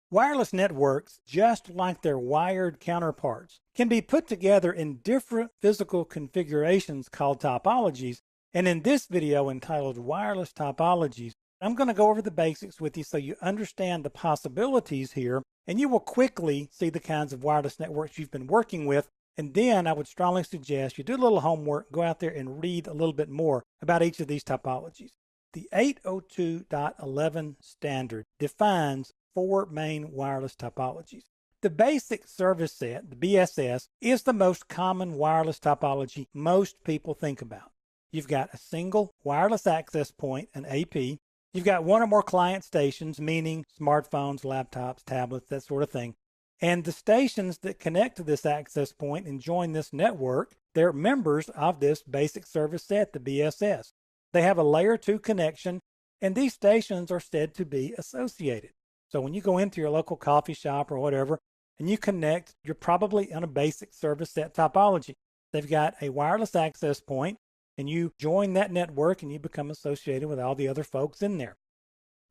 Wireless networks, just like their wired counterparts, can be put together in different physical configurations called topologies. And in this video entitled Wireless Topologies, I'm going to go over the basics with you so you understand the possibilities here, and you will quickly see the kinds of wireless networks you've been working with. And then I would strongly suggest you do a little homework, go out there and read a little bit more about each of these topologies. The 802.11 standard defines four main wireless topologies. The basic service set, the BSS, is the most common wireless topology most people think about. You've got a single wireless access point, an AP. You've got one or more client stations, meaning smartphones, laptops, tablets, that sort of thing. And the stations that connect to this access point and join this network, they're members of this basic service set, the BSS. They have a layer 2 connection, and these stations are said to be associated. So when you go into your local coffee shop or whatever, and you connect, you're probably in a basic service set topology. They've got a wireless access point, and you join that network and you become associated with all the other folks in there.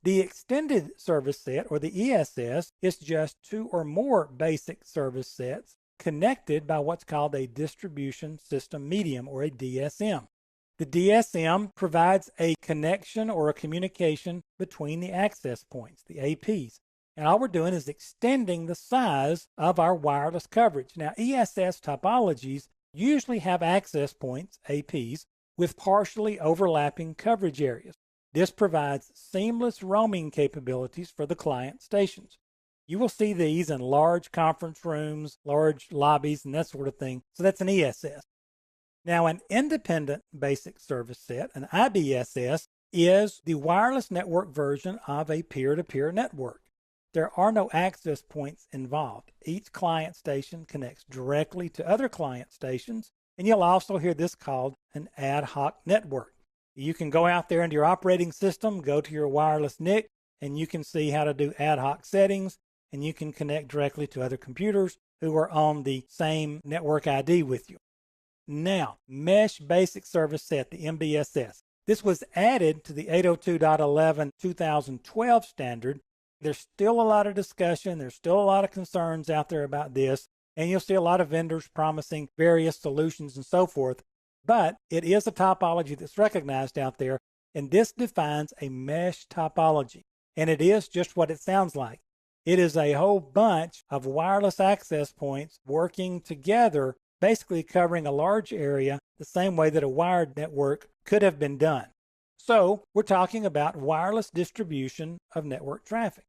The extended service set, or the ESS, is just two or more basic service sets connected by what's called a distribution system medium, or a DSM. The DSM provides a connection or a communication between the access points, the APs. And all we're doing is extending the size of our wireless coverage. Now, ESS topologies usually have access points, APs, with partially overlapping coverage areas. This provides seamless roaming capabilities for the client stations. You will see these in large conference rooms, large lobbies, and that sort of thing. So that's an ESS. Now, an independent basic service set, an IBSS, is the wireless network version of a peer-to-peer network. There are no access points involved. Each client station connects directly to other client stations, and you'll also hear this called an ad hoc network. You can go out there into your operating system, go to your wireless NIC, and you can see how to do ad hoc settings, and you can connect directly to other computers who are on the same network ID with you. Now, Mesh Basic Service Set, the MBSS. This was added to the 802.11 2012 standard. There's still a lot of discussion. There's still a lot of concerns out there about this, and you'll see a lot of vendors promising various solutions and so forth. But it is a topology that's recognized out there, and this defines a mesh topology. And it is just what it sounds like. It is a whole bunch of wireless access points working together, basically covering a large area the same way that a wired network could have been done. So we're talking about wireless distribution of network traffic.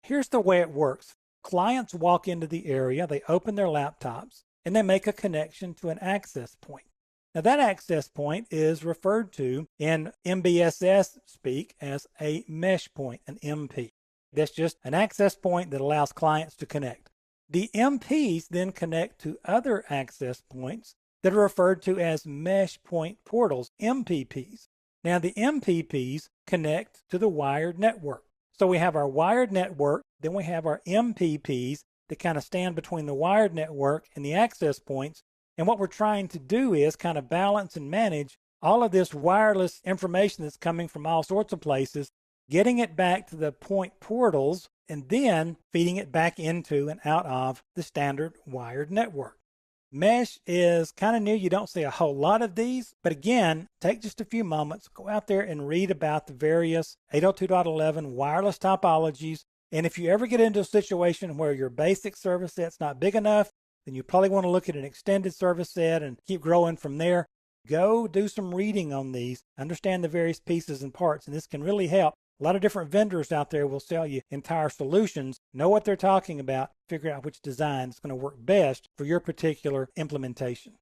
Here's the way it works. Clients walk into the area, they open their laptops, and they make a connection to an access point. Now that access point is referred to in MBSS speak as a mesh point, an MP. That's just an access point that allows clients to connect. The MPs then connect to other access points that are referred to as mesh point portals, MPPs. Now the MPPs connect to the wired network. So we have our wired network, then we have our MPPs that kind of stand between the wired network and the access points. And what we're trying to do is kind of balance and manage all of this wireless information that's coming from all sorts of places, getting it back to the point portals, and then feeding it back into and out of the standard wired network. Mesh is kind of new. You don't see a whole lot of these, but again, take just a few moments, go out there and read about the various 802.11 wireless topologies. And if you ever get into a situation where your basic service set's not big enough, then you probably want to look at an extended service set and keep growing from there. Go do some reading on these, understand the various pieces and parts, and this can really help. A lot of different vendors out there will sell you entire solutions, know what they're talking about, figure out which design is going to work best for your particular implementation.